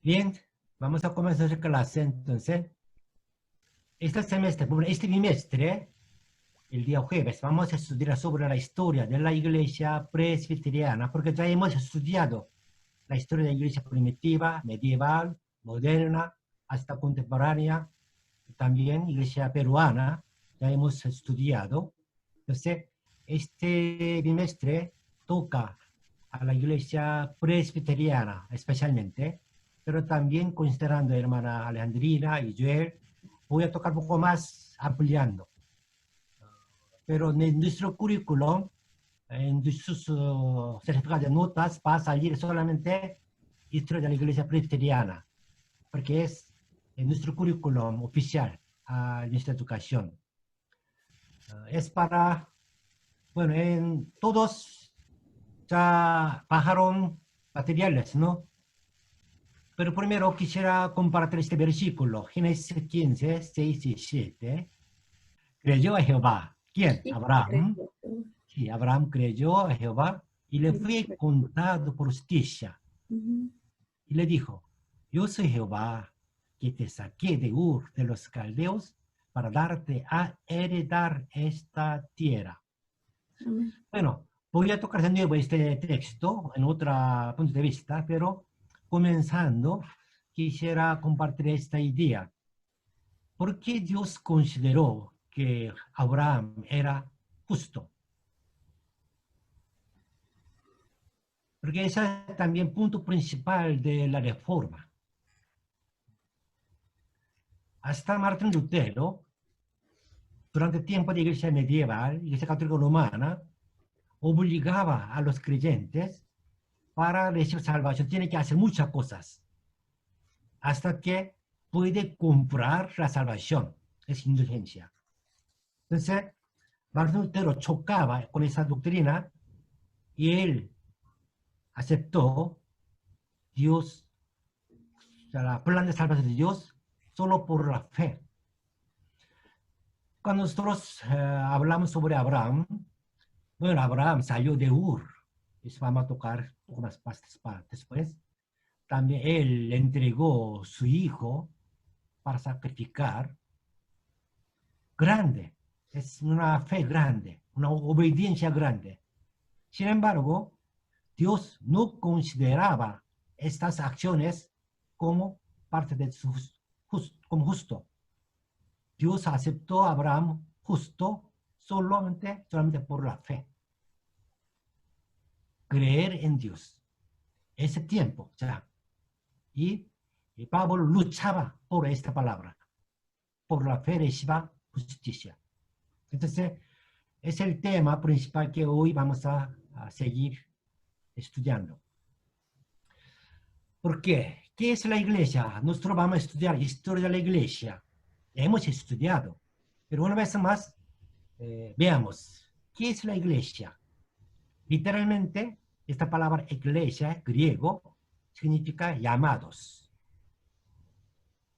Bien, vamos a comenzar la clase entonces. Este bimestre, el día jueves, vamos a estudiar sobre la historia de la iglesia presbiteriana, porque ya hemos estudiado la historia de la iglesia primitiva, medieval, moderna, hasta contemporánea, también iglesia peruana, ya hemos estudiado. Entonces, este bimestre toca a la iglesia presbiteriana especialmente, pero también considerando a hermana Alejandrina y Joel, voy a tocar un poco más ampliando. Pero en nuestro currículum, en sus certificados de notas, va a salir solamente historia de la iglesia presbiteriana, porque es en nuestro currículum oficial a nuestra educación. Es para, bueno, en todos ya bajaron materiales, ¿no? Pero primero quisiera compartir este versículo, Génesis 15, 6 y 7. Creyó a Jehová. ¿Quién? Sí, Abraham. creo. Sí, Abraham creyó a Jehová y le fue contado por justicia. Ujú. Y le dijo, yo soy Jehová, que te saqué de Ur de los caldeos para darte a heredar esta tierra. Amén. Bueno, voy a tocar de nuevo este texto en otro punto de vista, pero comenzando, quisiera compartir esta idea. ¿Por qué Dios consideró que Abraham era justo? Porque ese es también punto principal de la reforma. Hasta Martín Lutero, durante el tiempo de la iglesia medieval, iglesia católica romana, obligaba a los creyentes para recibir salvación. Tiene que hacer muchas cosas hasta que puede comprar la salvación. Es indulgencia. Entonces, Martín Lutero chocaba con esa doctrina y él aceptó Dios, o sea, la plan de salvación de Dios solo por la fe. Cuando nosotros hablamos sobre Abraham, bueno, Abraham salió de Ur, eso vamos a tocar un poco más después. También él le entregó su hijo para sacrificar. Grande, es una fe grande, una obediencia grande. Sin embargo, Dios no consideraba estas acciones como parte de su como justo. Dios aceptó a Abraham justo solamente por la fe. Creer en Dios. Ese tiempo ya. Y Pablo luchaba por esta palabra. Por la fe reciba justicia. Entonces, es el tema principal que hoy vamos a seguir estudiando. ¿Por qué? ¿Qué es la iglesia? Nosotros vamos a estudiar historia de la iglesia. Hemos estudiado. Pero una vez más, veamos, ¿qué es la iglesia? Literalmente, esta palabra iglesia, griego, significa llamados.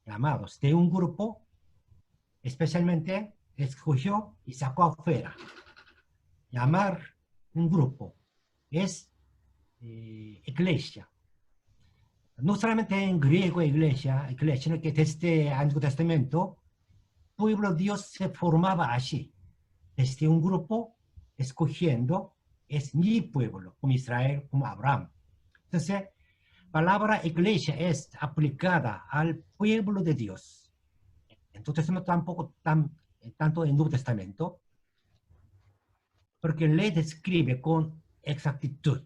Llamados de un grupo, especialmente escogió y sacó afuera. Llamar un grupo es iglesia. No solamente en griego iglesia, sino que desde el Antiguo Testamento, pueblo de Dios se formaba así, desde un grupo escogiendo, es mi pueblo, como Israel, como Abraham. Entonces, palabra iglesia es aplicada al pueblo de Dios. Entonces, no tampoco tanto en el Nuevo Testamento, porque le describe con exactitud.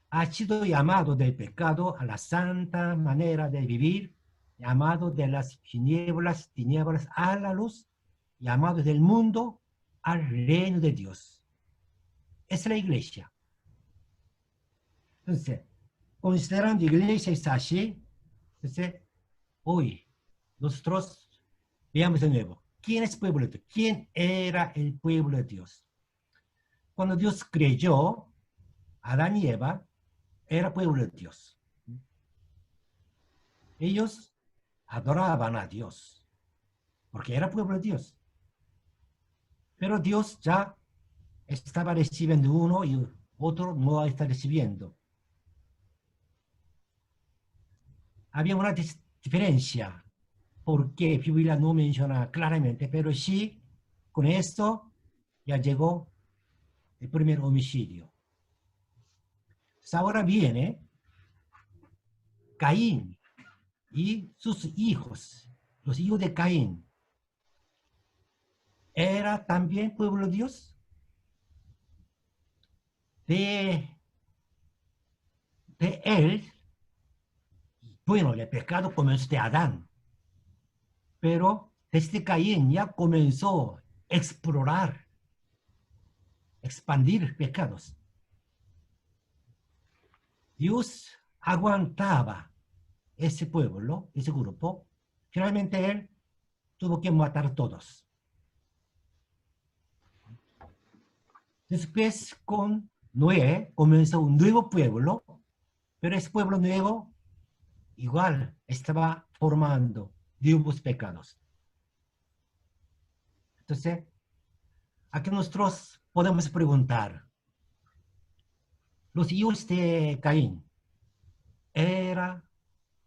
Ha sido llamado del pecado a la santa manera de vivir, llamado de las tinieblas a la luz, llamado del mundo al reino de Dios. Es la iglesia. Entonces, considerando iglesia es así, entonces, hoy nosotros veamos de nuevo, ¿quién es el pueblo de Dios? ¿Quién era el pueblo de Dios? Cuando Dios creyó a Adán y Eva, era pueblo de Dios. Ellos adoraban a Dios, porque era pueblo de Dios. Pero Dios ya estaba recibiendo uno y otro no está recibiendo. había una diferencia, porque Biblia no menciona claramente, pero sí, con esto ya llegó el primer homicidio. Pues ahora viene Caín y sus hijos, los hijos de Caín. ¿Era también pueblo de Dios? De, de él, bueno, el pecado comenzó de Adán, pero desde Caín ya comenzó a explorar, expandir pecados. Dios aguantaba ese pueblo, ese grupo. Finalmente él tuvo que matar a todos. Después con Noé comenzó un nuevo pueblo, pero ese pueblo nuevo igual estaba formando nuevos pecados. Entonces, aquí nosotros podemos preguntar, ¿los hijos de Caín era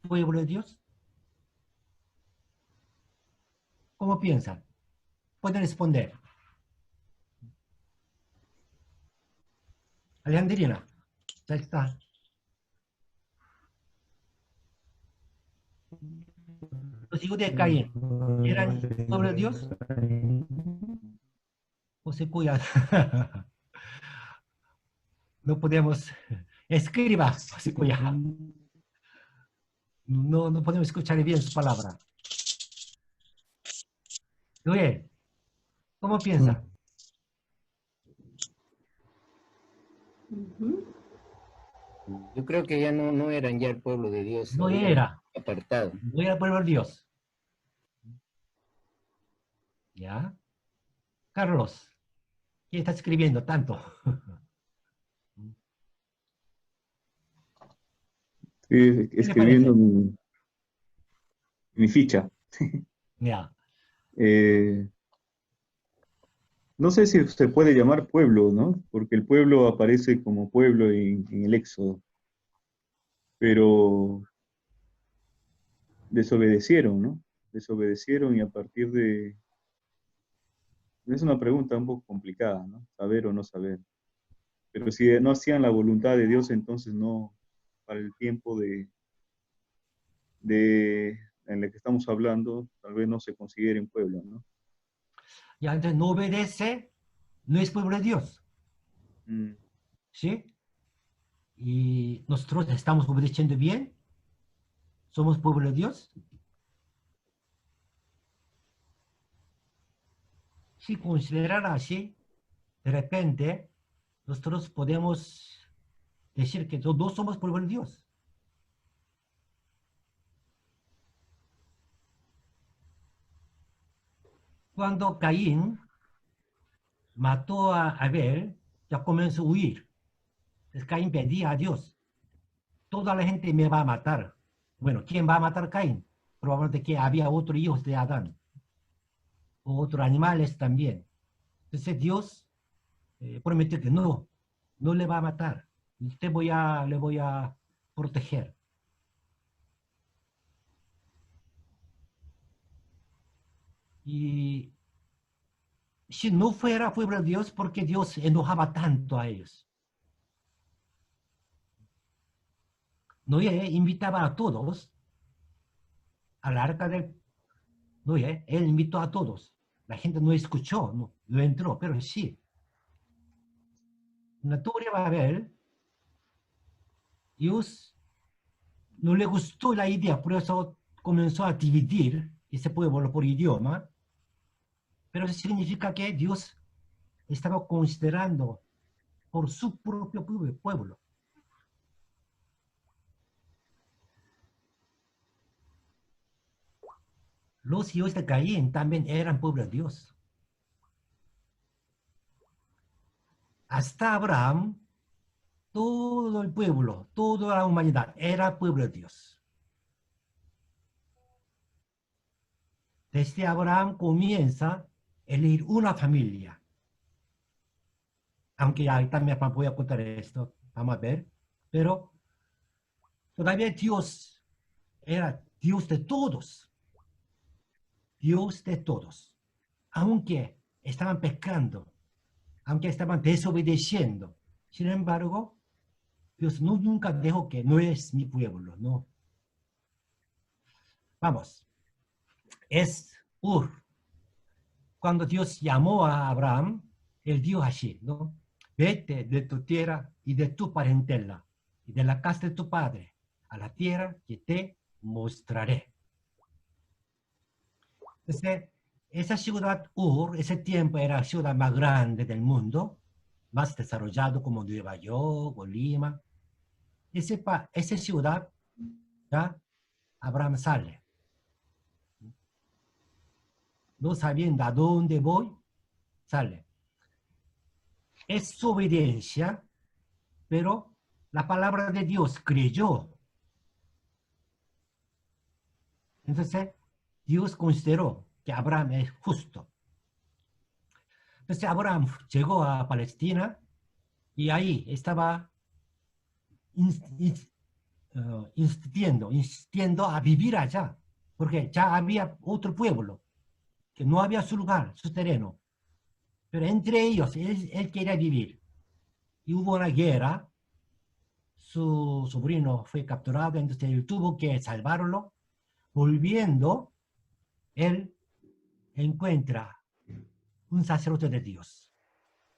pueblo de Dios? ¿Cómo piensan? Pueden responder. Alejandrina, ya está. Los hijos de Caín eran pueblo de Dios o se cuidan. No podemos. Escriba, se cuida. No, no podemos escuchar bien su palabra. Luis, ¿cómo piensa? Yo creo que ya no eran ya el pueblo de Dios, No habían era. apartado. No era pueblo de Dios. ¿Ya? Carlos, ¿quién está escribiendo tanto? Estoy ¿Qué le escribiendo parece? mi ficha. Ya. Eh, no sé si se puede llamar pueblo, ¿no? Porque el pueblo aparece como pueblo en el Éxodo, pero desobedecieron, ¿no? Desobedecieron y a partir de... Es una pregunta un poco complicada, ¿no? Saber o no saber. Pero si no hacían la voluntad de Dios, entonces no, para el tiempo de en el que estamos hablando, tal vez no se consideren pueblo, ¿no? Ya, entonces no obedece, no es pueblo de Dios. Mm, ¿Sí? Y nosotros estamos obedeciendo bien, somos pueblo de Dios. Si considerar así, de repente, nosotros podemos decir que todos somos pueblo de Dios. Cuando Caín mató a Abel, ya comenzó a huir. Entonces Caín pedía a Dios, toda la gente me va a matar. Bueno, ¿quién va a matar a Caín? Probablemente que había otros hijos de Adán, o otros animales también. Entonces Dios prometió que no, no le va a matar. Le voy a proteger. Y si no fuera pueblo de Dios, porque Dios enojaba tanto a ellos. Noé invitaba a todos al arca del Noé, él invitó a todos. La gente no escuchó, no entró, pero sí. En la Torre de Babel, Dios no le gustó la idea, por eso comenzó a dividir ese pueblo por idioma, pero eso significa que Dios estaba considerando por su propio pueblo. Los hijos de Caín también eran pueblo de Dios. Hasta Abraham, todo el pueblo, toda la humanidad era pueblo de Dios. Desde Abraham comienza a elegir una familia. Aunque ya también voy a contar esto, vamos a ver. Pero todavía Dios era Dios de todos, Dios de todos. Aunque estaban pecando, aunque estaban desobedeciendo, sin embargo, Dios nunca dijo que no es mi pueblo, no. Vamos, es Ur. Cuando Dios llamó a Abraham, él dijo así, ¿no? Vete de tu tierra y de tu parentela y de la casa de tu padre a la tierra que te mostraré. Entonces, esa ciudad Ur, ese tiempo era la ciudad más grande del mundo, más desarrollado como Nueva York o Lima. Esa ciudad, ya Abraham sale, no sabiendo a dónde voy, sale. Es su obediencia, pero la palabra de Dios creyó. Entonces, Dios consideró que Abraham es justo. Entonces, Abraham llegó a Palestina y ahí estaba insistiendo a vivir allá, porque ya había otro pueblo que no había su lugar, su terreno. Pero entre ellos, él quería vivir. Y hubo una guerra, su sobrino fue capturado, entonces él tuvo que salvarlo. Volviendo, él encuentra un sacerdote de Dios.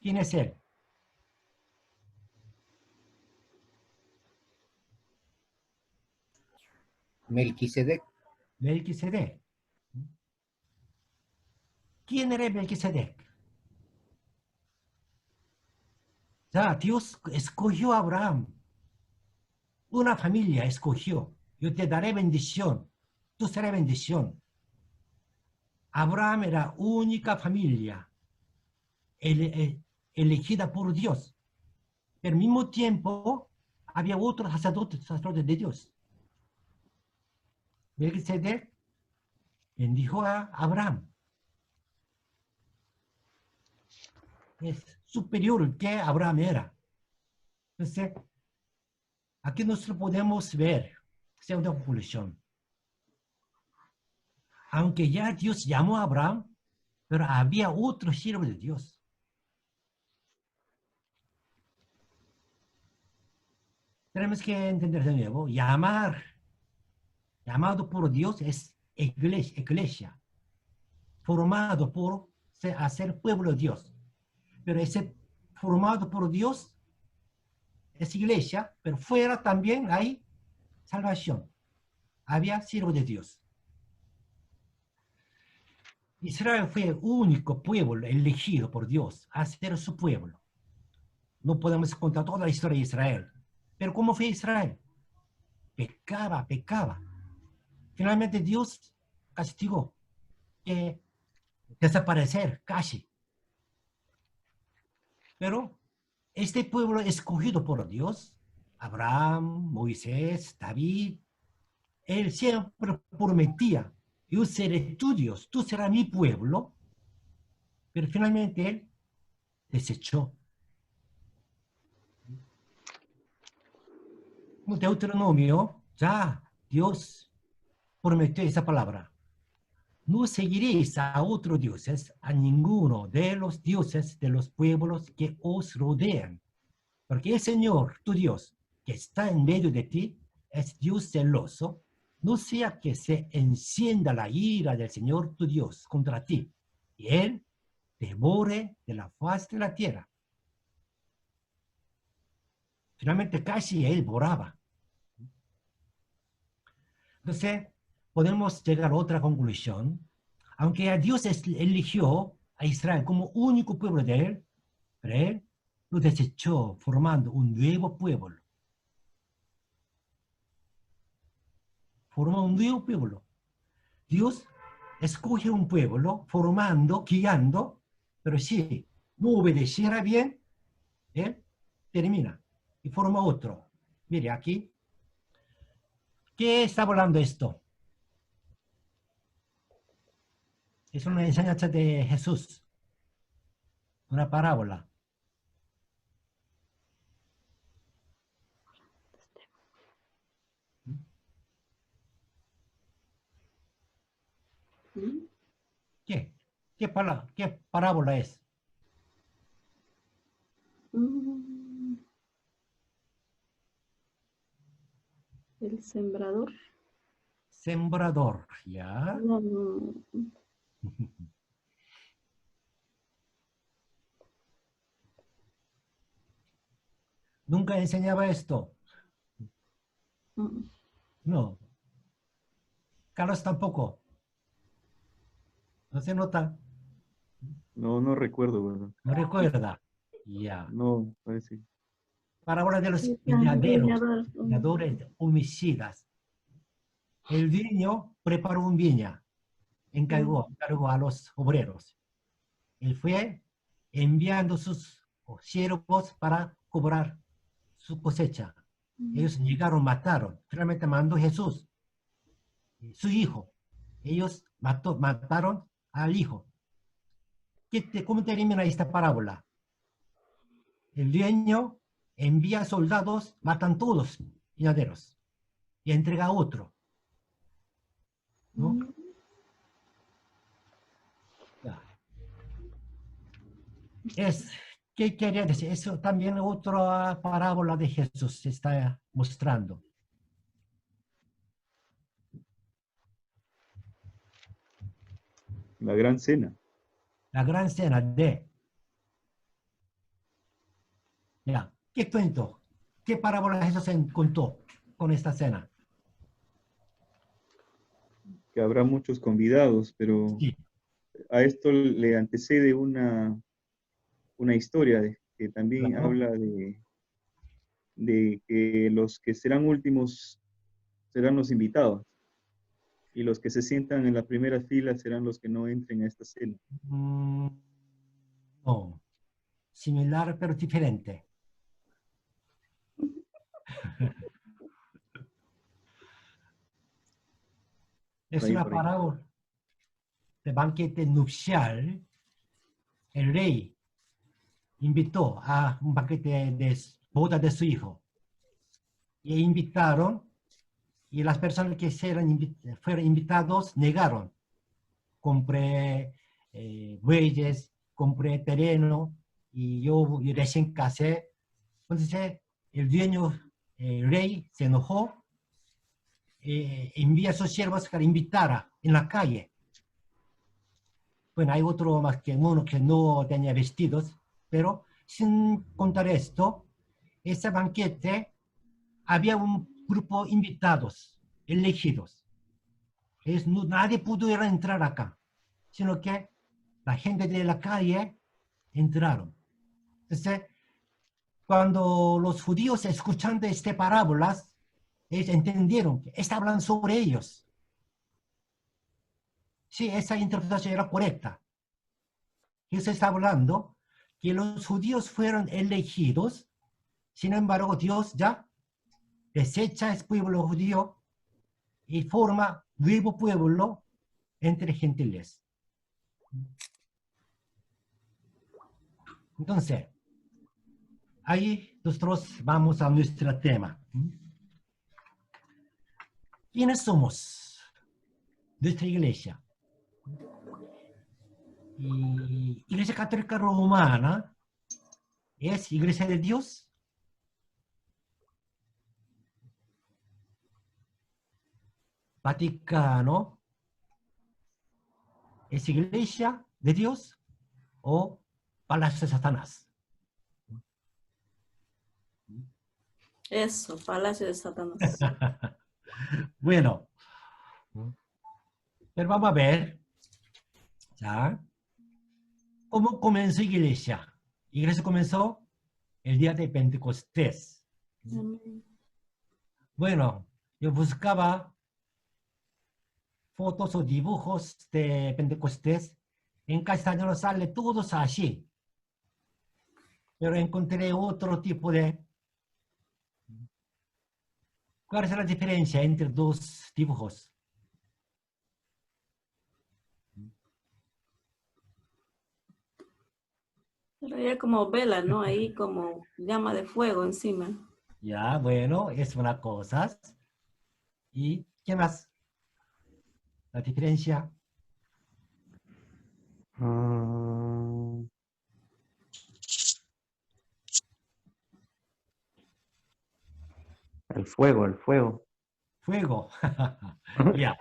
¿Quién es él? Melquisedec. Melquisedec. ¿Quién era Melquisedec? Ya, Dios escogió a Abraham. Una familia escogió. Yo te daré bendición. Tú serás bendición. Abraham era única familia elegida por Dios. Pero al mismo tiempo había otros sacerdotes de Dios. Melquisedec bendijo a Abraham. Es superior que Abraham era. Entonces, aquí nosotros podemos ver, segunda conclusión, aunque ya Dios llamó a Abraham, pero había otro siervo de Dios. Tenemos que entender de nuevo, llamado por Dios es iglesia, formado por ser pueblo de Dios. Pero ese formado por Dios es iglesia, pero fuera también hay salvación. Había siervo de Dios. Israel fue el único pueblo elegido por Dios a ser su pueblo. No podemos contar toda la historia de Israel. Pero ¿cómo fue Israel? Pecaba. Finalmente Dios castigó que desaparecer casi. Pero este pueblo escogido por Dios, Abraham, Moisés, David, él siempre prometía, yo seré tu Dios, tú serás mi pueblo, pero finalmente él desechó. En Deuteronomio, ya Dios prometió esa palabra. No seguiréis a otros dioses, a ninguno de los dioses de los pueblos que os rodean, porque el Señor, tu Dios, que está en medio de ti, es Dios celoso, no sea que se encienda la ira del Señor tu Dios contra ti, y Él devore de la faz de la tierra. Finalmente casi Él borraba. Entonces, podemos llegar a otra conclusión. Aunque a Dios eligió a Israel como único pueblo de Él, pero Él lo desechó formando un nuevo pueblo. Formó un nuevo pueblo. Dios escoge un pueblo formando, guiando, pero si no obedeciera bien, Él termina y forma otro. Mire aquí, ¿qué está hablando esto? Es una enseñanza de Jesús, una parábola. ¿Qué? ¿Qué parábola es? El sembrador. Sembrador, ¿ya? No, no. Nunca enseñaba esto. Mm. No. Carlos tampoco. No se nota. No, no recuerdo, ¿verdad? No recuerda. Ya. No, parece. Parábola de los viñaderos. Viñador. Viñadores homicidas. El dueño preparó un viña. Encargó a los obreros. Él fue enviando sus siervos para cobrar su cosecha. Ellos llegaron, mataron. Finalmente mandó Jesús, su hijo. Ellos mataron al hijo. ¿Cómo termina esta parábola? El dueño envía soldados, matan todos ganaderos y entrega a otro. ¿No? Ya. ¿Qué quería decir? Eso también otra parábola de Jesús se está mostrando. La gran cena. La gran cena de... Ya. ¿Qué cuento? ¿Qué parábola Jesús contó con esta cena? Que habrá muchos convidados, pero Sí. a esto le antecede una historia que también Claro. habla de que los que serán últimos serán los invitados y los que se sientan en la primera fila serán los que no entren a esta cena. No. Similar pero diferente. Es Ahí una por ahí. parábola de banquete nupcial. El rey invitó a un banquete de boda de su hijo. Y invitaron, y las personas que fueron invitados negaron. Compré bueyes, compré terreno, y yo recién casé. Entonces, el dueño, el rey, se enojó, envía a sus siervos para invitar en la calle. Bueno, hay otro más que uno que no tenía vestidos, pero sin contar esto, ese banquete había un grupo de invitados, elegidos. Nadie pudo entrar acá, sino que la gente de la calle entraron. Entonces, cuando los judíos escuchando estas parábolas, ellos entendieron que está hablando sobre ellos. Sí, esa interpretación era correcta. Jesús está hablando que los judíos fueron elegidos, sin embargo, Dios ya desecha el pueblo judío y forma nuevo pueblo entre gentiles. Entonces, ahí nosotros vamos a nuestro tema. ¿Quiénes somos? Nuestra iglesia. Y Iglesia Católica Romana es Iglesia de Dios. Vaticano es Iglesia de Dios o Palacio de Satanás. Eso, Palacio de Satanás. Bueno, pero vamos a ver, ¿ya? ¿Cómo comenzó Iglesia? Iglesia comenzó el día de Pentecostés. Bueno, yo buscaba fotos o dibujos de Pentecostés. En castellano sale todos así. Pero encontré otro tipo de... ¿Cuál es la diferencia entre dos dibujos? Pero ya como vela, ¿no? Ahí como llama de fuego encima. Ya, bueno, es una cosa. ¿Y qué más? La diferencia. Mm, el fuego, el fuego. Fuego. Ya.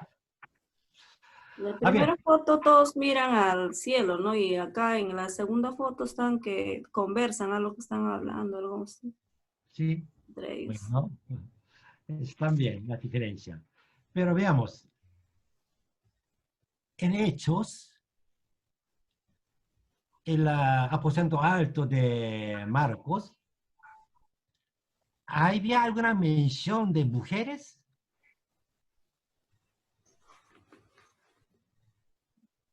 La A ver, primera foto todos miran al cielo, ¿no? Y acá en la segunda foto están que conversan a lo que están hablando, algo así, sí, entre ellos. bueno, están bien la diferencia. Pero veamos, en Hechos, el aposento alto de Marcos, ¿había alguna mención de mujeres?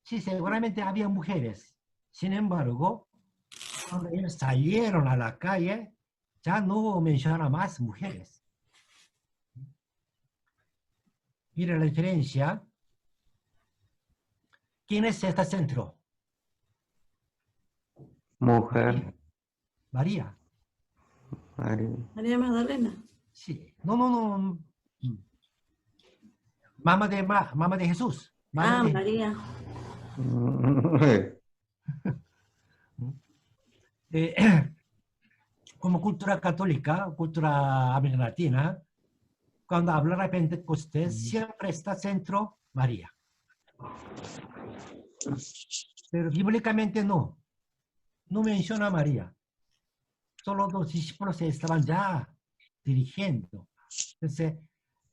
Sí, seguramente había mujeres. Sin embargo, cuando ellos salieron a la calle, ya no menciona más mujeres. Mira la diferencia. ¿Quién es este centro? Mujer. María. María. María Magdalena. Sí. No, no, no. Mamá de Jesús. Madre Ah, de Jesús. María. Eh, como cultura católica, cultura americana latina, cuando habla de Pentecostés, siempre está centro María. Pero bíblicamente no. No menciona a María. Solo los discípulos se estaban ya dirigiendo. Entonces,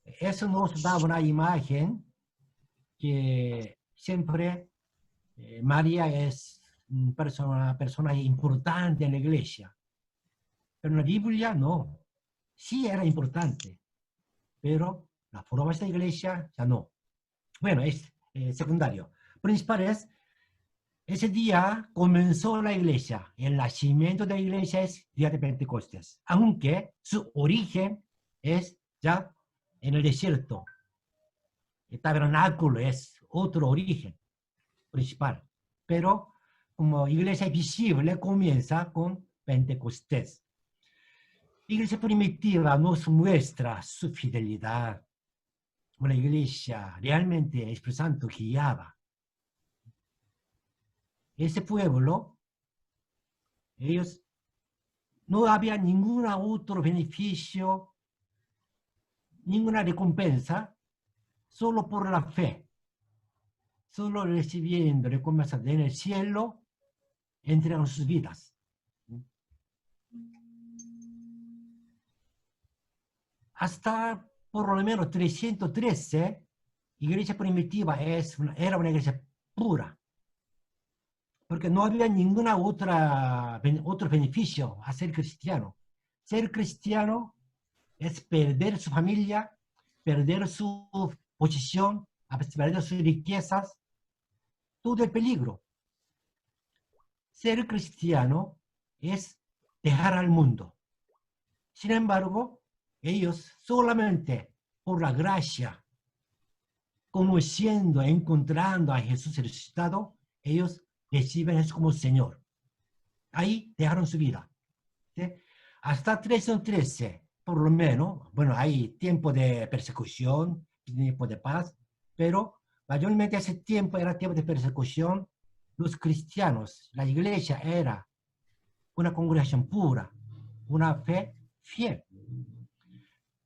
eso nos da una imagen que siempre María es una persona importante en la iglesia. Pero en la Biblia no. Sí era importante, pero la forma de esta iglesia ya no. Bueno, es secundario. Principal es, ese día comenzó la iglesia. El nacimiento de la iglesia es día de Pentecostés, aunque su origen es ya en el desierto. El tabernáculo es otro origen principal, pero como iglesia visible comienza con Pentecostés. Iglesia primitiva nos muestra su fidelidad. Una iglesia realmente expresando guiaba. Ese pueblo, ellos no había ningún otro beneficio, ninguna recompensa, solo por la fe. Solo recibiendo recompensa en el cielo, entregan sus vidas. Hasta por lo menos 313, iglesia primitiva era una iglesia pura, porque no había ninguna otro beneficio a ser cristiano. Ser cristiano es perder su familia, perder su posición, perder sus riquezas, todo el peligro. Ser cristiano es dejar al mundo. Sin embargo, ellos solamente por la gracia, conociendo, encontrando a Jesús resucitado, ellos reciben eso como Señor. Ahí dejaron su vida. ¿Sí? Hasta 313, por lo menos, bueno, hay tiempo de persecución, tiempo de paz, pero mayormente ese tiempo era tiempo de persecución. Los cristianos, la iglesia era una congregación pura, una fe fiel.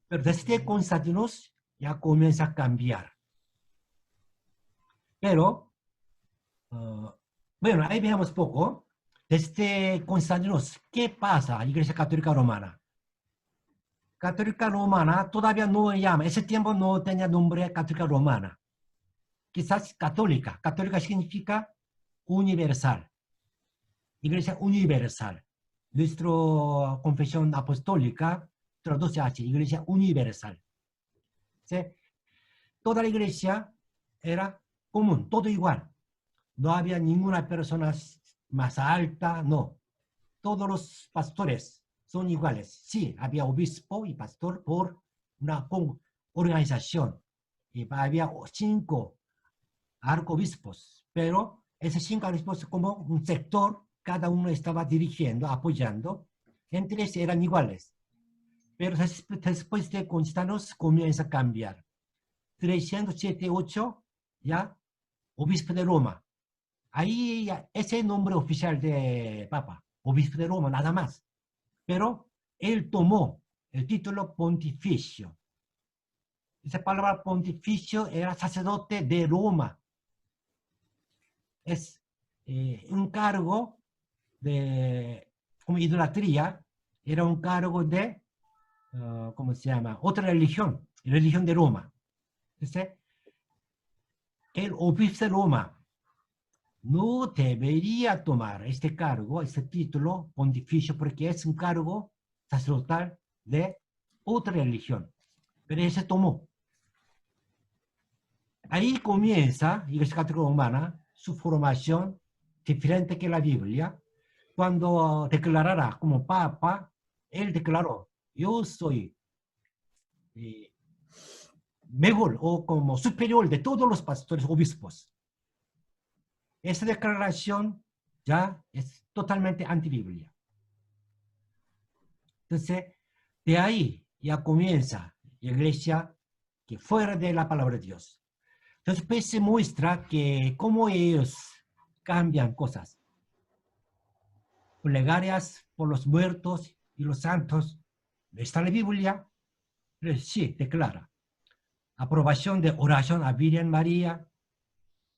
Pero desde Constantino ya comienza a cambiar. Pero, bueno, ahí veamos poco. Desde Constantino, ¿qué pasa a la Iglesia Católica Romana? Católica Romana todavía no llama, ese tiempo no tenía nombre Católica Romana. Quizás católica. Católica significa universal. Iglesia universal. Nuestra confesión apostólica traduce así, Iglesia universal. ¿Sí? Toda la iglesia era común, todo igual. No había ninguna persona más alta, no. Todos los pastores son iguales. Sí, había obispo y pastor por una organización. Y había 5 arcobispos, pero esos 5 arcobispos como un sector, cada uno estaba dirigiendo, apoyando. Entre ellos eran iguales. Pero después de Constantino comienza a cambiar. 378, ya, obispo de Roma. Ahí ese es el nombre oficial de Papa, obispo de Roma, nada más. Pero él tomó el título pontificio. Esa palabra pontificio era sacerdote de Roma. Es un cargo de, como idolatría, era un cargo de, ¿cómo se llama? Otra religión de Roma. Entonces, el obispo de Roma no debería tomar este cargo, este título pontificio, porque es un cargo sacerdotal de otra religión. Pero ese tomó. Ahí comienza la Iglesia Católica Romana su formación diferente que la Biblia. Cuando declarará como Papa, él declaró, yo soy mejor o como superior de todos los pastores obispos. Esa declaración ya es totalmente antibiblia. Entonces, de ahí ya comienza la iglesia que fuera de la palabra de Dios. Entonces, pues se muestra que cómo ellos cambian cosas. Plegarias por los muertos y los santos. ¿Está en la Biblia? Sí, declara. Aprobación de oración a Virgen María.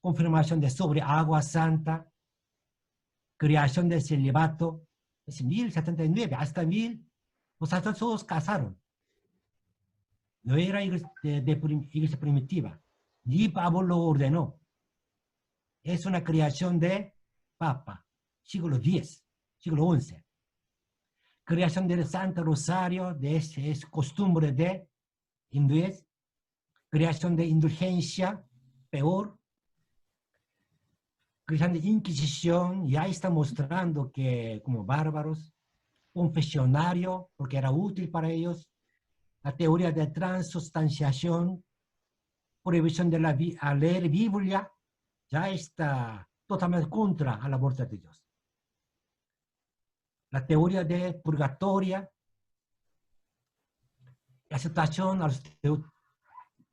Confirmación de sobre agua santa. Creación del celibato. Es 1079, hasta 1000. Los santos todos casaron. No era iglesia primitiva. Ni Pablo lo ordenó. Es una creación de Papa, siglo X, siglo XI. Creación del Santo Rosario, es costumbre de hindúes. Creación de indulgencia, peor. Creación de Inquisición, ya está mostrando que como bárbaros. Confesionario, porque era útil para ellos. La teoría de transubstanciación, prohibición de a leer Biblia, ya está totalmente contra la voluntad de Dios. La teoría de purgatoria, aceptación a los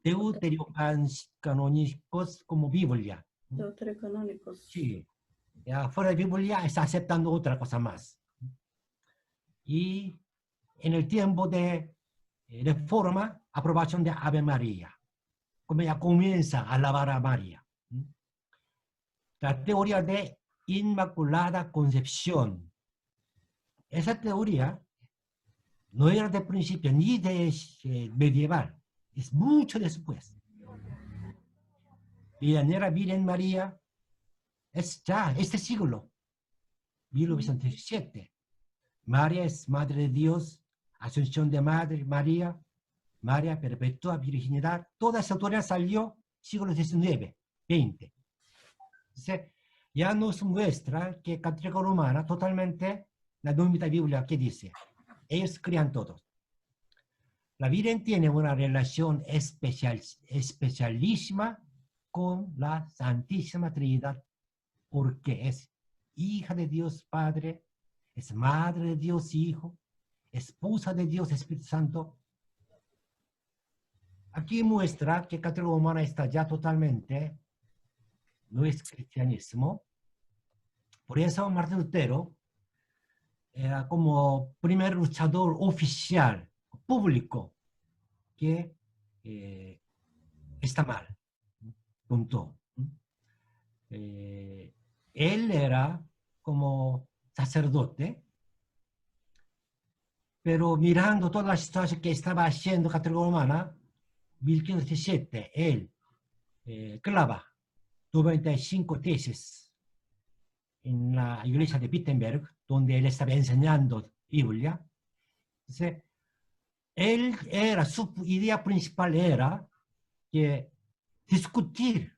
deuterocanónicos como Biblia. Deuterocanónicos. Sí, ya fuera de Biblia está aceptando otra cosa más. Y en el tiempo de reforma, aprobación de Ave María. Como ya comienza a alabar a María. La teoría de Inmaculada Concepción. Esa teoría no era de principio ni de medieval, es mucho después. La Virgen María es ya este siglo, 1917. María es Madre de Dios, Asunción de Madre María, María Perpetua Virginidad. Toda esa teoría salió siglo XIX, XX. Entonces, ya nos muestra que Católica Romana totalmente la dogma bíblica que dice, ellos crían todos. La Virgen tiene una relación especialísima con la Santísima Trinidad, porque es hija de Dios Padre, es madre de Dios Hijo, esposa de Dios Espíritu Santo. Aquí muestra que Católica Romana está ya totalmente, no es cristianismo. Por eso Martín Lutero era como primer luchador oficial, público, que está mal. Punto. Él era como sacerdote, pero mirando toda la situación que estaba haciendo Católica Romana, 1517, él clava 95 tesis en la iglesia de Wittenberg, donde él estaba enseñando Biblia. Entonces, su idea principal era que discutir,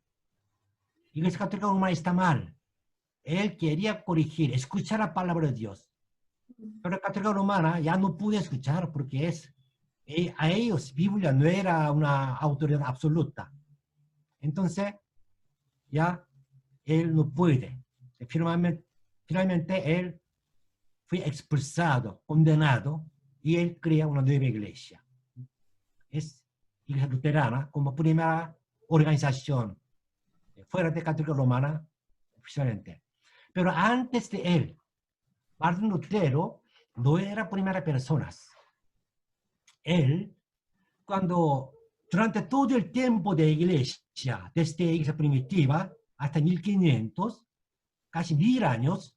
la Iglesia Católica Romana está mal. Él quería corregir, escuchar la palabra de Dios. Pero la Católica Romana ya no pudo escuchar porque a ellos Biblia no era una autoridad absoluta. Entonces, ya él no puede. Finalmente él fue expulsado, condenado, y él crea una nueva iglesia. Es Iglesia Luterana como primera organización fuera de Católica Romana oficialmente. Pero antes de él, Martín Lutero no era primera persona. Él, cuando durante todo el tiempo de iglesia, desde la iglesia primitiva hasta 1500, casi 1000 años,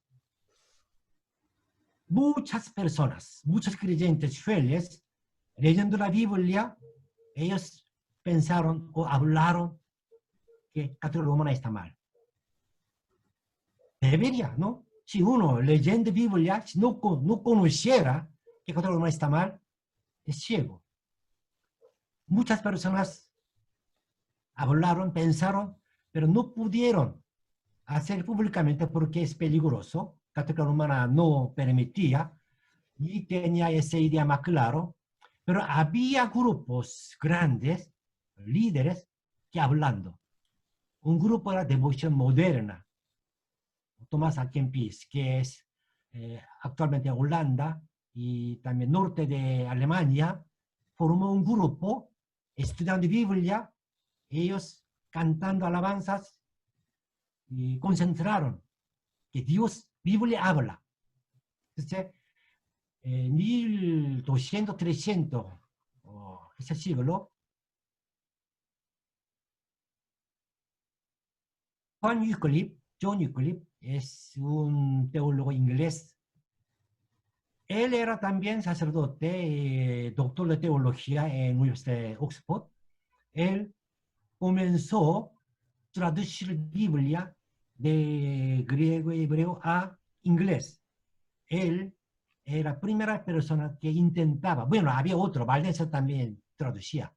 muchas personas, muchos creyentes fieles, leyendo la Biblia, ellos pensaron o hablaron que católica romana está mal. Debería, ¿no? Si uno leyendo Biblia si no conociera que católica romana está mal, es ciego. Muchas personas hablaron, pensaron, pero no pudieron hacer públicamente porque es peligroso. Católica romana no permitía, ni tenía esa idea más claro, pero había grupos grandes, líderes, que hablando. Un grupo era Devoción Moderna, Thomas A. Kempis, que es actualmente en Holanda y también norte de Alemania, formó un grupo estudiando Biblia, ellos cantando alabanzas y concentraron que Dios, Biblia habla. Entonces, 1200, 300, ese siglo, John Wycliffe es un teólogo inglés. Él era también sacerdote, doctor de teología en la Universidad de Oxford. Él comenzó a traducir Biblia de griego y hebreo a inglés. Él era la primera persona que intentaba, bueno, había otro, Valdense también traducía,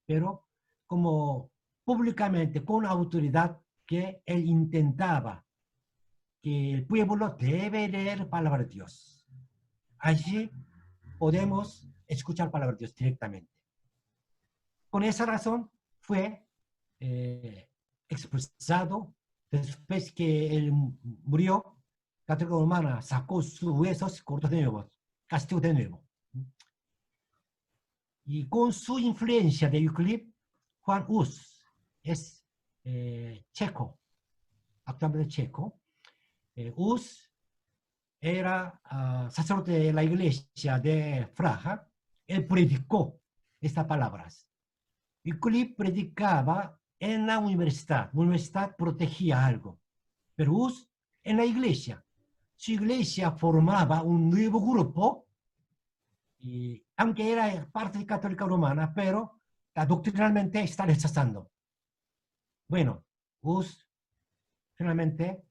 pero como públicamente, con autoridad, que él intentaba que el pueblo debe leer palabra de Dios. Allí podemos escuchar palabra de Dios directamente. Con esa razón fue expulsado después que él murió. Católica romana sacó sus huesos, cortó de nuevo, castigó de nuevo. Y con su influencia de Wycliffe, Juan Hus es checo, actualmente checo. Hus era sacerdote de la iglesia de Praga. Él predicó estas palabras. Wycliffe predicaba en la universidad. La universidad protegía algo. Pero Hus en la iglesia. Su iglesia formaba un nuevo grupo, y, aunque era parte de Católica Romana, pero doctrinalmente está rechazando. Bueno, Hus finalmente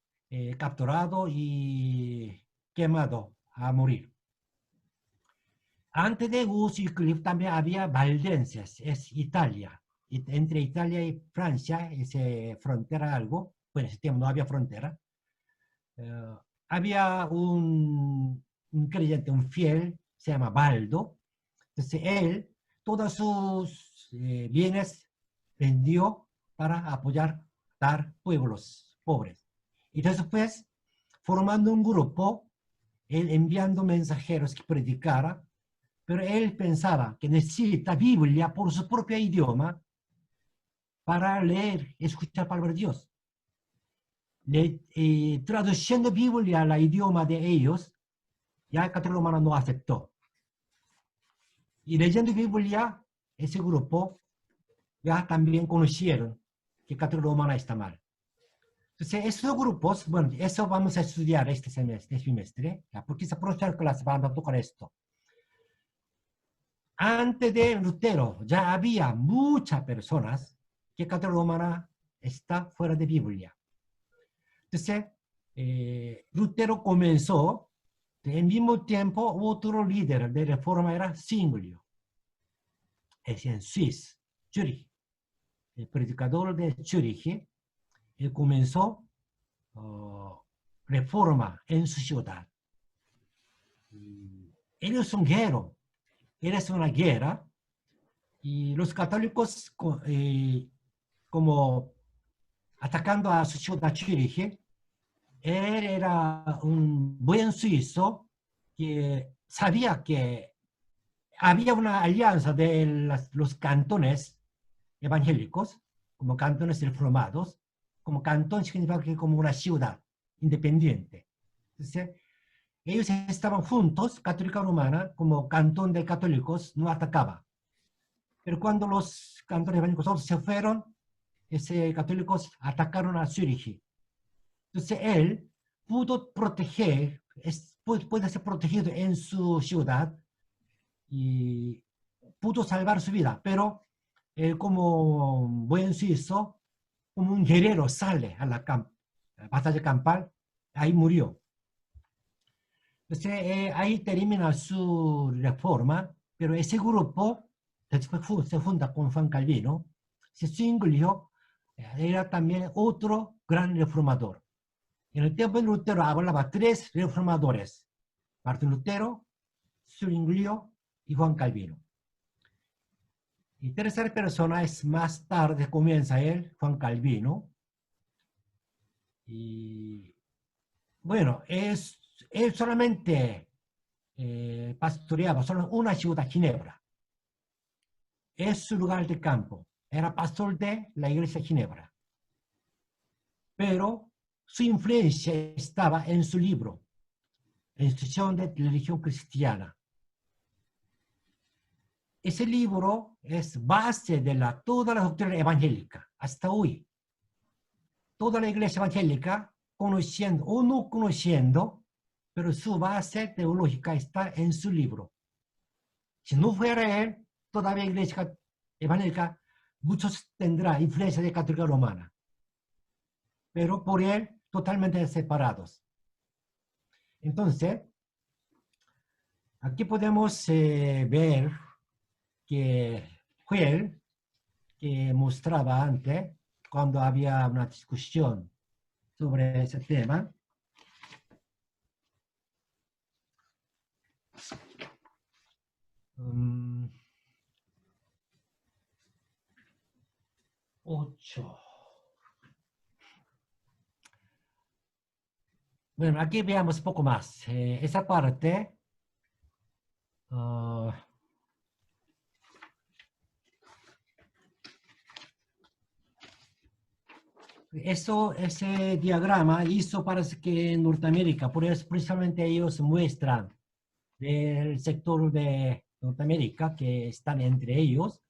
capturado y quemado a morir. Antes de Hus y Wycliffe también había valdenses, es Italia. Entre Italia y Francia, esa frontera algo, bueno, en ese tiempo no había frontera. Había un creyente, un fiel, se llama Baldo. Entonces él, todos sus bienes vendió para apoyar a pueblos pobres. Y después, formando un grupo, él enviando mensajeros que predicara, pero él pensaba que necesita Biblia por su propio idioma para leer, escuchar palabra de Dios. Traduciendo Biblia al idioma de ellos, ya el católico romano no aceptó. Y leyendo Biblia, ese grupo ya también conocieron que el católico romano está mal. Entonces, estos grupos, bueno, eso vamos a estudiar este semestre, ¿ya? Porque esa próxima clase vamos a tocar esto. Antes de Lutero ya había muchas personas que el católico romano está fuera de Biblia. Entonces, Lutero comenzó, en mismo tiempo, otro líder de reforma era Zwinglio. Es en Suiza, Zurich. El predicador de Zurich, él comenzó reforma en su ciudad. Él es un guerrero, él es una guerra, y los católicos, como atacando a su ciudad Zurich, él era un buen suizo que sabía que había una alianza de los cantones evangélicos, como cantones reformados, como cantón significa que como una ciudad independiente. Entonces, ellos estaban juntos, católica romana, como cantón de católicos, no atacaba. Pero cuando los cantones evangélicos se fueron, esos católicos atacaron a Zúrich. Entonces él pudo proteger, puede ser protegido en su ciudad y pudo salvar su vida, pero él como buen suizo, como un guerrero sale a la batalla campal, ahí murió. Entonces ahí termina su reforma, pero ese grupo después se funda con Juan Calvino, Zwinglio era también otro gran reformador. En el tiempo de Lutero hablaba tres reformadores, Martín Lutero, Zwinglio y Juan Calvino. Y tercera persona es más tarde, comienza él, Juan Calvino. Y bueno, él solamente pastoreaba solo una ciudad, Ginebra. Es su lugar de campo. Era pastor de la iglesia de Ginebra. Pero su influencia estaba en su libro, La Instrucción de Religión Cristiana. Ese libro es base de toda la doctrina evangélica, hasta hoy. Toda la iglesia evangélica, conociendo o no conociendo, pero su base teológica está en su libro. Si no fuera él, todavía la iglesia evangélica, muchos tendrá influencia de católica romana, pero por él totalmente separados. Entonces, aquí podemos ver que fue él que mostraba antes, cuando había una discusión sobre ese tema, ocho. Bueno, aquí veamos un poco más. Esa parte, ese diagrama hizo para que en Norteamérica, por eso precisamente ellos muestran del sector de Norteamérica que están entre ellos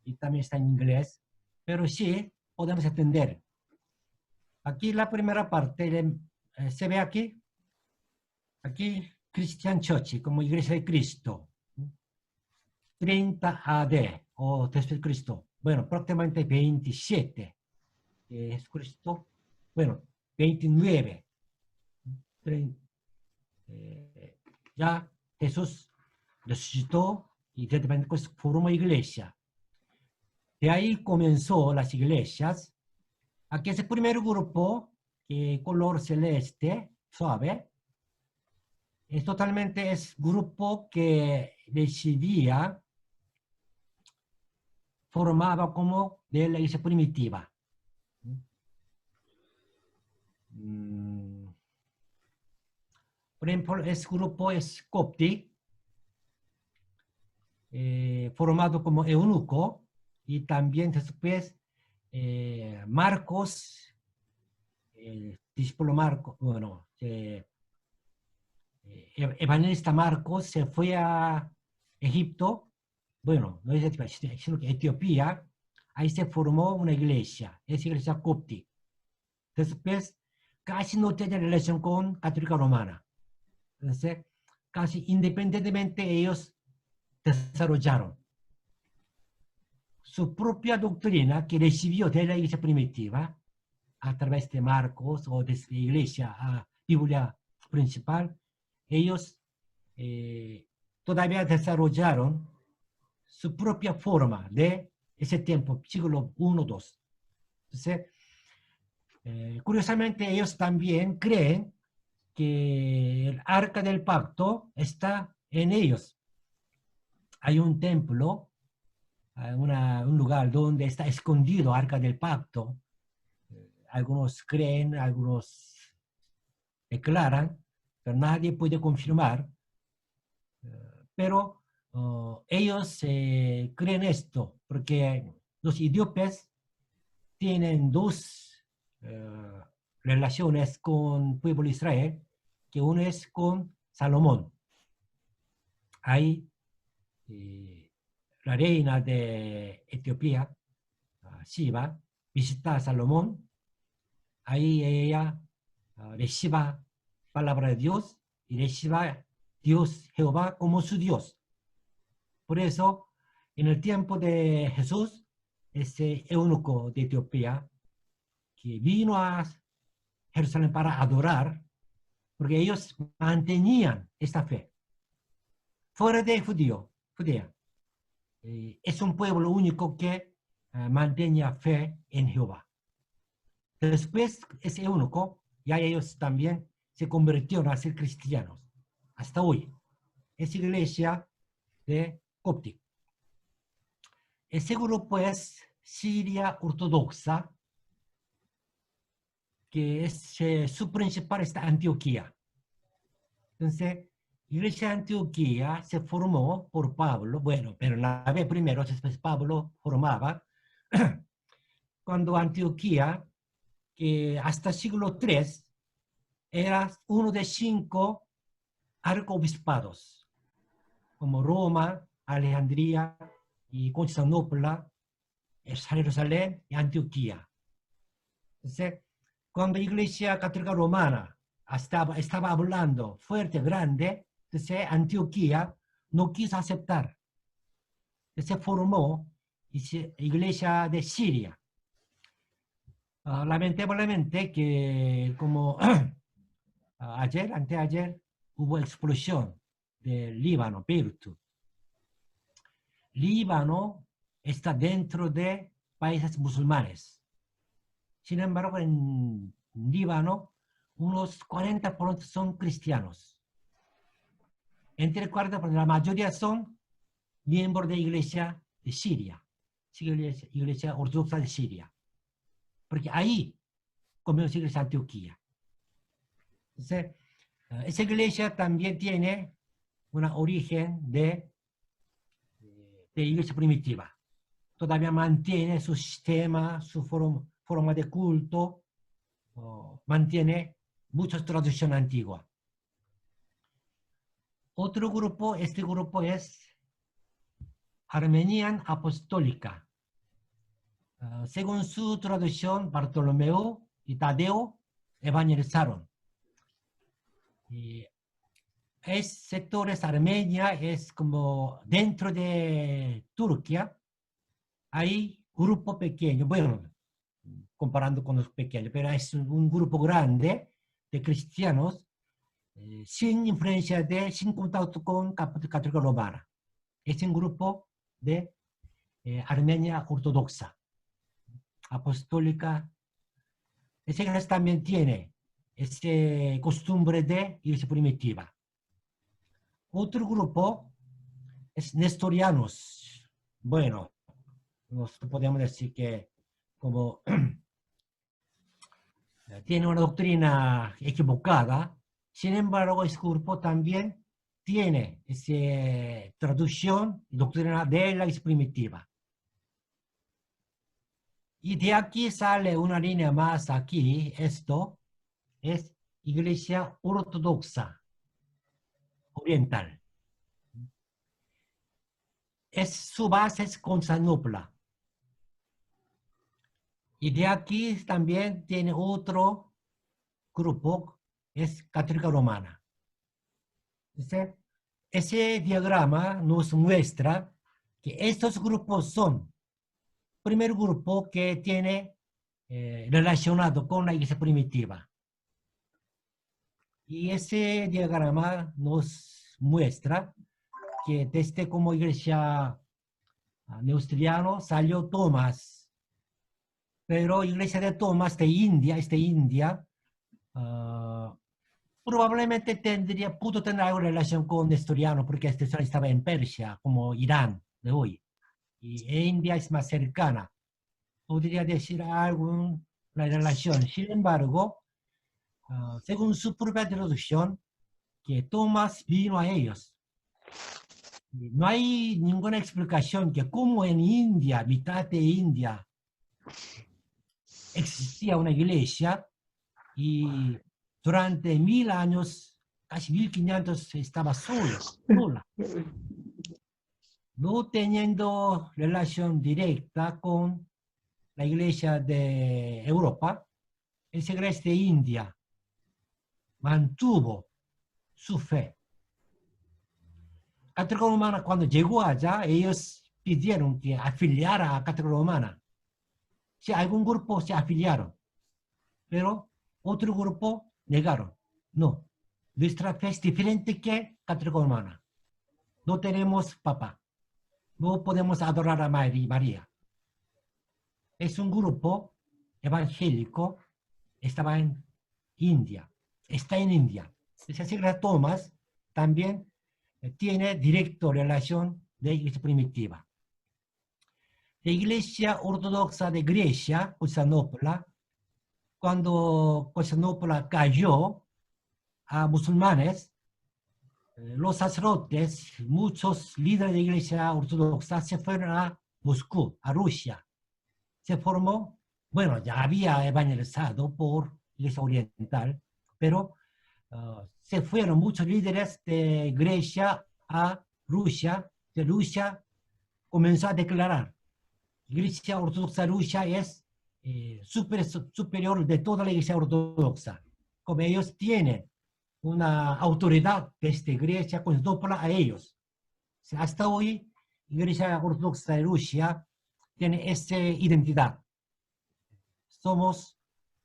y también está en inglés, pero sí podemos entender. Aquí la primera parte, se ve aquí Christian Church, como Iglesia de Cristo, 30 AD o después de Cristo, bueno, prácticamente 27 es Cristo, bueno, 29, 30, ya Jesús resucitó y de Pentecostés formó iglesia. De ahí comenzó las iglesias. Aquí es el primer grupo, color celeste, suave. Es totalmente grupo que decidía, formaba como de la iglesia primitiva. Por ejemplo, ese grupo es Copti, formado como eunuco, y también después Marcos, discípulo Marcos, bueno, evangelista Marcos se fue a Egipto, bueno, no es Etiopía, sino que Etiopía, ahí se formó una iglesia, esa iglesia Copti. Después casi no tiene relación con católica romana. Entonces, casi independientemente ellos desarrollaron su propia doctrina que recibió de la iglesia primitiva a través de Marcos o de la iglesia Biblia principal. Ellos todavía desarrollaron su propia forma de ese tiempo, siglo I, II. Entonces, curiosamente, ellos también creen que el arca del pacto está en ellos. Hay un templo, un lugar donde está escondido el arca del pacto. Algunos creen, algunos declaran, pero nadie puede confirmar. Pero ellos creen esto, porque los etíopes tienen dos relaciones con el pueblo de Israel, que uno es con Salomón. Ahí la reina de Etiopía, Shiva, visita a Salomón. Ahí ella reciba palabra de Dios y reciba Dios Jehová como su Dios. Por eso, en el tiempo de Jesús, ese eunuco de Etiopía que vino a Jerusalén para adorar, porque ellos mantenían esta fe. Fuera de Judea, es un pueblo único que mantenía fe en Jehová. Después, ese eunuco, ya ellos también se convirtieron a ser cristianos. Hasta hoy. Es iglesia de Coptic. Ese grupo es Siria Ortodoxa, que es su principal está Antioquía. Entonces, Iglesia de Antioquía se formó por Pablo, bueno, pero la vez primero, después Pablo formaba, cuando Antioquía, que hasta siglo III, era uno de 5 arcobispados, como Roma, Alejandría y Constantinopla, Jerusalén y Antioquía. Entonces, cuando la Iglesia Católica Romana estaba hablando fuerte, grande, entonces Antioquía no quiso aceptar. Se formó la Iglesia de Siria. Lamentablemente que como anteayer, hubo explosión del Líbano, Beirut. Líbano está dentro de países musulmanes. Sin embargo, en Líbano, unos 40% son cristianos. Entre el 40%, la mayoría son miembros de la Iglesia de Siria, Iglesia Ortodoxa de Siria. Porque ahí comenzó la Iglesia de Antioquía. Entonces, esa iglesia también tiene un origen de iglesia primitiva. Todavía mantiene su sistema, su forma de culto, mantiene muchas tradiciones antiguas. Otro grupo, este grupo es Armenian Apostólica. Según su traducción, Bartolomeo y Tadeo evangelizaron. Sectores Armenia, es como dentro de Turquía, hay grupo pequeño, bueno, comparando con los pequeños, pero es un grupo grande de cristianos sin influencia sin contacto con Católica Romana. Es un grupo de Armenia ortodoxa, apostólica. Esa iglesia también tiene esa costumbre de iglesia primitiva. Otro grupo es nestorianos. Bueno, nos podemos decir que como tiene una doctrina equivocada, sin embargo, este grupo también tiene esa traducción y doctrina de la iglesia primitiva. Y de aquí sale una línea más aquí, esto es iglesia ortodoxa oriental. Su base es Constantinopla. Y de aquí también tiene otro grupo, es Católica Romana. Entonces, ese diagrama nos muestra que estos grupos son, primer grupo que tiene relacionado con la iglesia primitiva. Y ese diagrama nos muestra que desde como iglesia neustriano salió Tomás, pero iglesia de Tomás de India, probablemente pudo tener alguna relación con nestoriano, porque este estaba en Persia, como Irán de hoy, y India es más cercana. Podría decir alguna relación. Sin embargo, según su propia traducción, que Tomás vino a ellos. No hay ninguna explicación que como en India, mitad de India, existía una iglesia y durante 1000 años, casi 1500, estaba sola, no teniendo relación directa con la iglesia de Europa. El iglesia de India mantuvo su fe. Católica Romana, cuando llegó allá, ellos pidieron que afiliara a Católica Romana. Si algún grupo se afiliaron, pero otro grupo negaron. No, nuestra fe es diferente que Católica Romana. No tenemos papa. No podemos adorar a María. Es un grupo evangélico, estaba en India, está en India. Esa Iglesia Tomás también tiene directa relación de iglesia primitiva. La Iglesia Ortodoxa de Grecia, Constantinopla, cuando Constantinopla cayó a musulmanes, los sacerdotes, muchos líderes de la Iglesia Ortodoxa se fueron a Moscú, a Rusia. Se formó, bueno, ya había evangelizado por Iglesia Oriental, pero se fueron muchos líderes de Grecia a Rusia. De Rusia comenzó a declarar: Iglesia Ortodoxa Rusia es superior de toda la Iglesia Ortodoxa. Como ellos tienen una autoridad desde Grecia, Constantinopla a ellos. O sea, hasta hoy, la Iglesia Ortodoxa de Rusia tiene esa identidad. Somos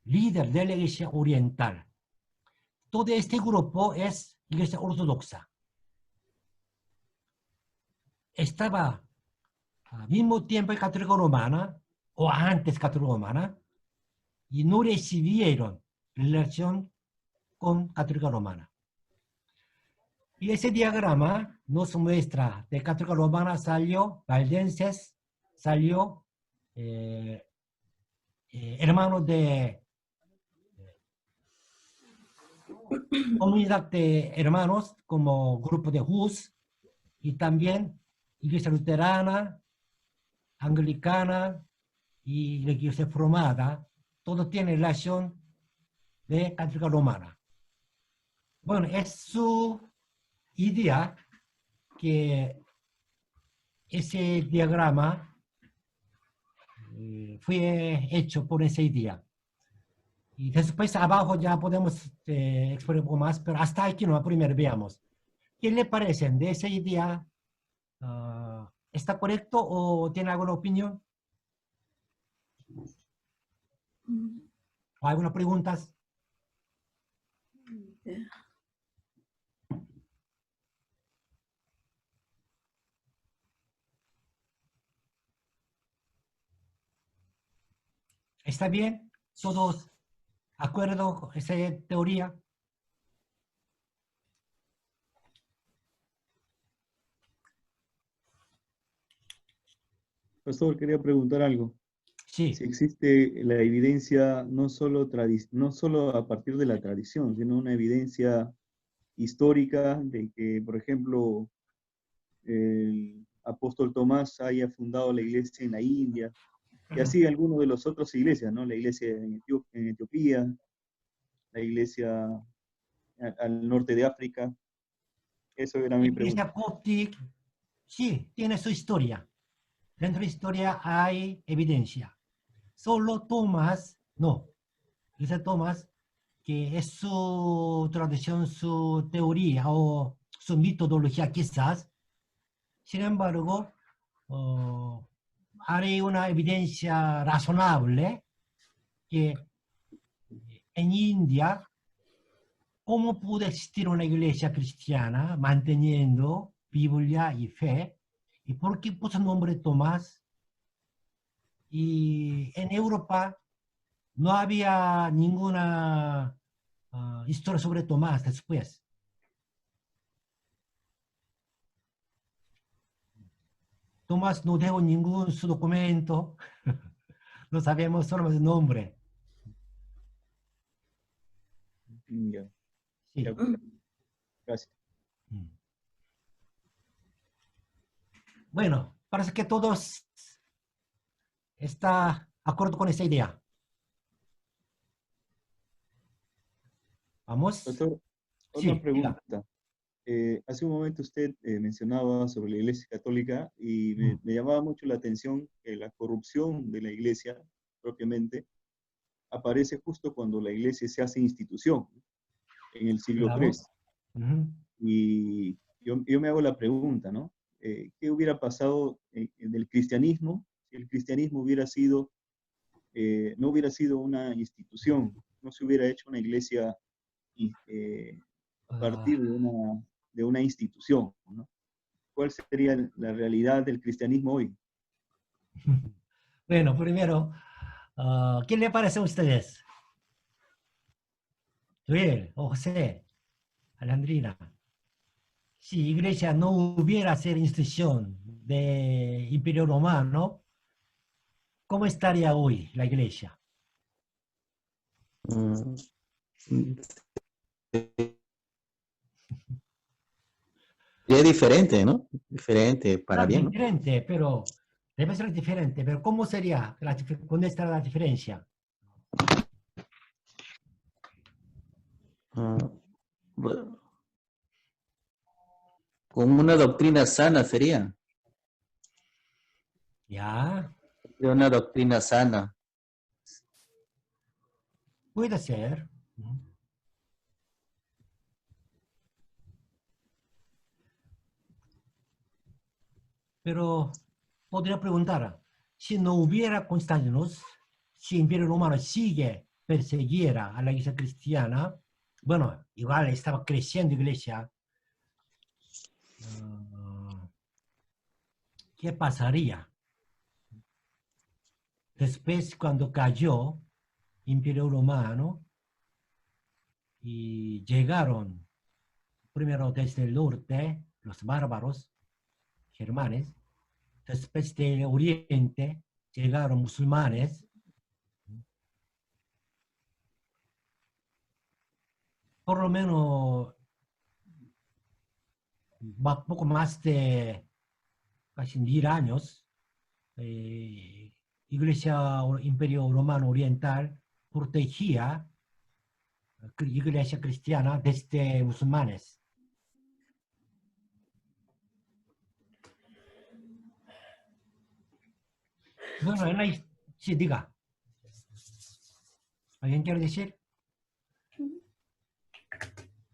líder de la Iglesia Oriental. Todo este grupo es Iglesia Ortodoxa. Estaba al mismo tiempo en Católica Romana, o antes Católica Romana, y no recibieron relación con Católica Romana. Y ese diagrama nos muestra de Católica Romana salió valdenses, salió hermanos de comunidad de hermanos como grupo de Hus, y también Iglesia Luterana, Anglicana y la Iglesia Formada. Todo tiene relación de Católica Romana. Bueno, es su idea que ese diagrama fue hecho por esa idea. Y después abajo ya podemos explorar un poco más, pero hasta aquí no, primero veamos. ¿Qué le parece de esa idea? ¿Está correcto o tiene alguna opinión? ¿O algunas preguntas? ¿Está bien? ¿Todos de acuerdo con esa teoría? Pastor, quería preguntar algo. Sí. Si existe la evidencia no solo a partir de la tradición, sino una evidencia histórica de que, por ejemplo, el apóstol Tomás haya fundado la iglesia en la India, y así algunos de los otros iglesias, ¿no? La iglesia en Etiopía, la iglesia al norte de África. Eso era mi pregunta. Iglesia Coptic, sí, tiene su historia. Dentro de la historia hay evidencia. Solo Tomás, no. Dice Tomás que es su tradición, su teoría o su metodología quizás. Sin embargo, hay una evidencia razonable que en India, ¿cómo pudo existir una iglesia cristiana manteniendo Biblia y fe? ¿Y por qué puso el nombre Tomás? Y en Europa no había ninguna historia sobre Tomás después. Tomás no dejó ningún su documento, no sabemos solo el nombre. Ya, Sí. ya, gracias. Bueno, parece que todos están de acuerdo con esa idea. Vamos. Pastor, Sí, otra diga. pregunta. Hace un momento usted mencionaba sobre la Iglesia Católica y Mm, me llamaba mucho la atención que la corrupción de la Iglesia propiamente aparece justo cuando la Iglesia se hace institución, ¿no? En el siglo claro. III. Ujú. Y yo me hago la pregunta, ¿no? ¿Qué hubiera pasado en el cristianismo si el cristianismo hubiera sido, no hubiera sido una institución, no se hubiera hecho una iglesia a Ah, partir de una institución, ¿no? ¿Cuál sería la realidad del cristianismo hoy? bueno, primero, ¿qué le parece a ustedes? Joel o José, Alandrina. Si Iglesia no hubiera sido institución de Imperio Romano, ¿cómo estaría hoy la Iglesia? Mm, Y es diferente, ¿no? Diferente para No, bien, ¿no? diferente, pero debe ser diferente. Pero ¿cómo sería? ¿Dónde está la diferencia? Ah, bueno, con una doctrina sana sería. Ya, De una doctrina sana. puede ser. Pero podría preguntar, si no hubiera Constantinos, si el Imperio Romano sigue persiguiera a la Iglesia cristiana, bueno, igual estaba creciendo Iglesia, ah, ¿qué pasaría? Después, cuando cayó Imperio Romano y llegaron primero desde el norte los bárbaros germanes, después del oriente llegaron musulmanes, por lo menos poco más de casi 10 años, eh, Iglesia Imperio Romano Oriental protegía Iglesia cristiana desde musulmanes. Bueno, sí, diga, ¿alguien quiere decir?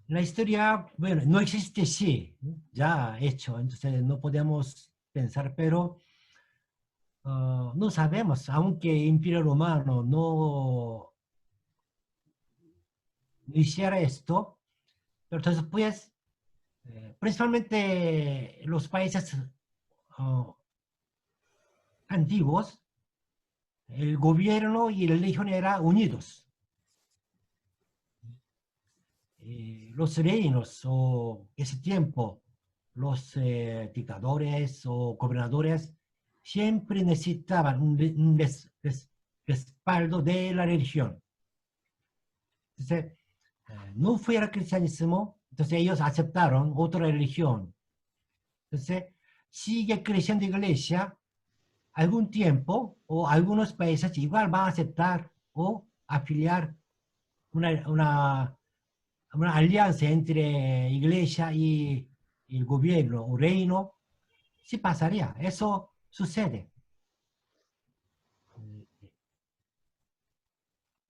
La historia, bueno, no existe sí, ya hecho, entonces no podemos pensar, pero no sabemos, aunque Imperio Romano no hiciera esto, pero entonces pues, principalmente los países uh, antiguos, el gobierno y la religión eran unidos. Los reinos o ese tiempo, los dictadores o gobernadores siempre necesitaban un respaldo de la religión. Entonces, no fuera cristianismo, entonces ellos aceptaron otra religión. Entonces, sigue creciendo iglesia algún tiempo o algunos países igual van a aceptar o afiliar una alianza entre iglesia y el gobierno o reino, sí pasaría. Eso sucede.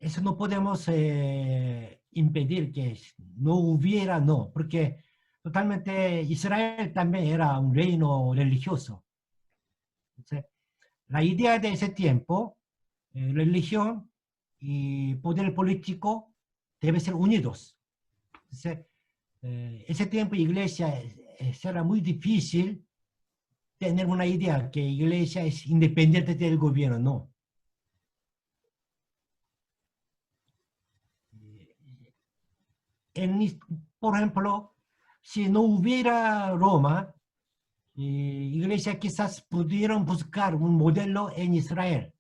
Eso no podemos impedir que no hubiera, no, porque totalmente Israel también era un reino religioso. Entonces, la idea de ese tiempo, religión y poder político deben ser unidos. Entonces, ese tiempo iglesia será muy difícil tener una idea que iglesia es independiente del gobierno, no. En, por ejemplo, si no hubiera Roma, iglesia quizás pudieron buscar un modelo en Israel.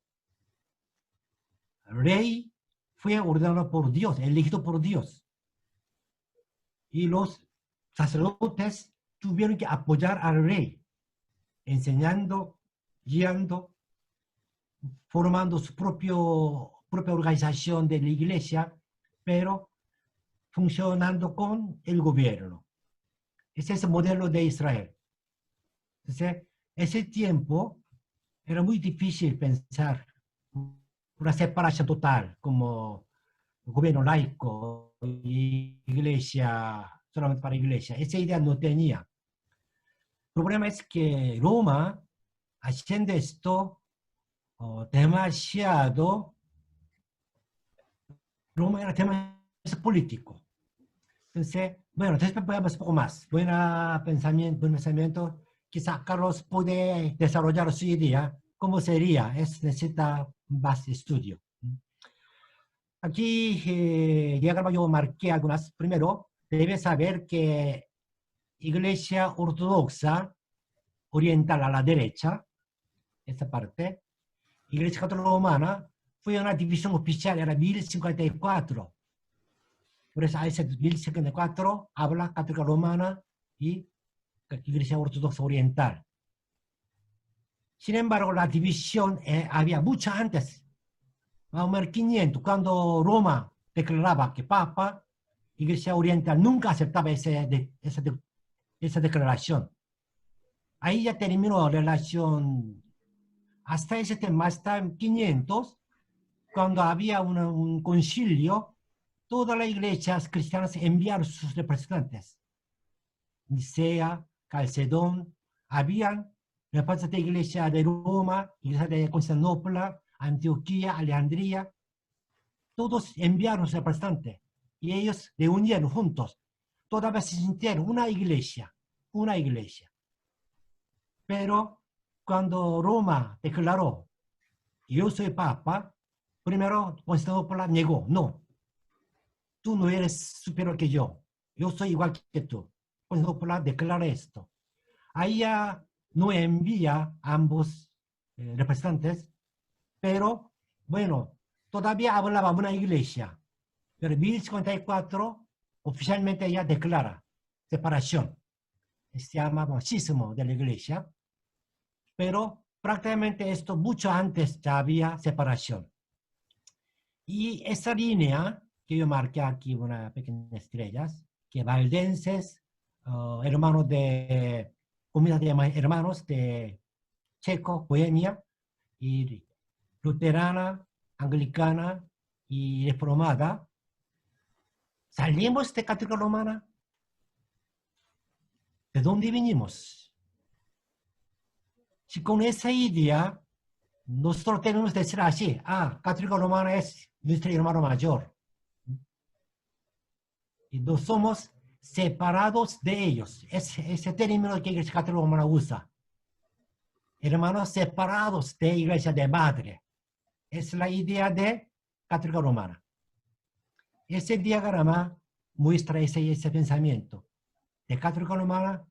Rey fue ordenado por Dios, elegido por Dios. Y los sacerdotes tuvieron que apoyar al rey, enseñando, guiando, formando su propia organización de la iglesia, pero funcionando con el gobierno. Ese es el modelo de Israel. Entonces, ese tiempo era muy difícil pensar una separación total, como gobierno laico y iglesia, solamente para iglesia. Esa idea no tenía. El problema es que Roma, haciendo esto, demasiado, Roma era demasiado político. Entonces, bueno, después veamos un poco más. Buen pensamiento. Quizá Carlos puede desarrollar su idea. ¿Cómo sería? Necesita más estudio. Aquí, diagrama yo marqué algunas. Primero, debes saber que Iglesia Ortodoxa Oriental a la derecha, esta parte, Iglesia Católica Romana, fue una división oficial, era 1054. Por eso, a ese 1054 habla Católica Romana y Iglesia Ortodoxa Oriental. Sin embargo, la división había mucho antes, más o menos 500, cuando Roma declaraba que Papa, Iglesia Oriental nunca aceptaba esa declaración. Ahí ya terminó la relación. Hasta ese tema, hasta 500, cuando había un concilio, todas las iglesias cristianas enviaron sus representantes. Nicea, Calcedón, habían representantes de iglesia de Roma, iglesia de Constantinopla, Antioquía, Alejandría. Todos enviaron sus representantes y ellos se unieron juntos. Todavía se sintieron una iglesia. Pero cuando Roma declaró, yo soy Papa, primero Constantinopla negó, no, tú no eres superior que yo soy igual que tú. Constantinopla declara esto. Ahí ya no envía a ambos representantes, pero bueno, todavía hablaba una iglesia. Pero en 1054 oficialmente ya declara separación. Se llama cisma de la iglesia. Pero prácticamente esto mucho antes ya había separación. Y esa línea que yo marqué aquí, una pequeña estrella, que valdenses, hermanos de comunidad de hermanos de Checo, Bohemia, y luterana, anglicana y reformada, salimos de Católica Romana. ¿De dónde venimos? Si con esa idea nosotros tenemos que decir así, Católica Romana es nuestro hermano mayor. Y no somos separados de ellos. Ese término que la Iglesia Católica Romana usa. Hermanos separados de Iglesia de Madre. Es la idea de Católica Romana. Ese diagrama muestra ese pensamiento. De Católica Romana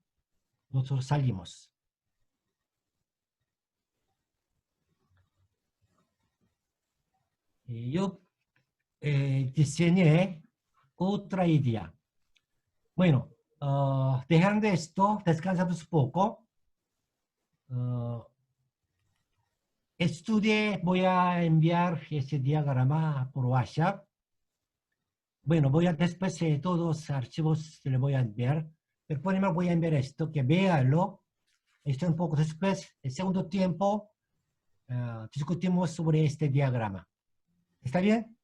nosotros salimos. Yo diseñé otra idea. Bueno, dejando esto, descansamos un poco. Voy a enviar ese diagrama por WhatsApp. Bueno, después de todos los archivos se le voy a enviar. Pero primero voy a enviar esto, que véanlo. Esto un poco después, el segundo tiempo, discutimos sobre este diagrama. ¿Está bien?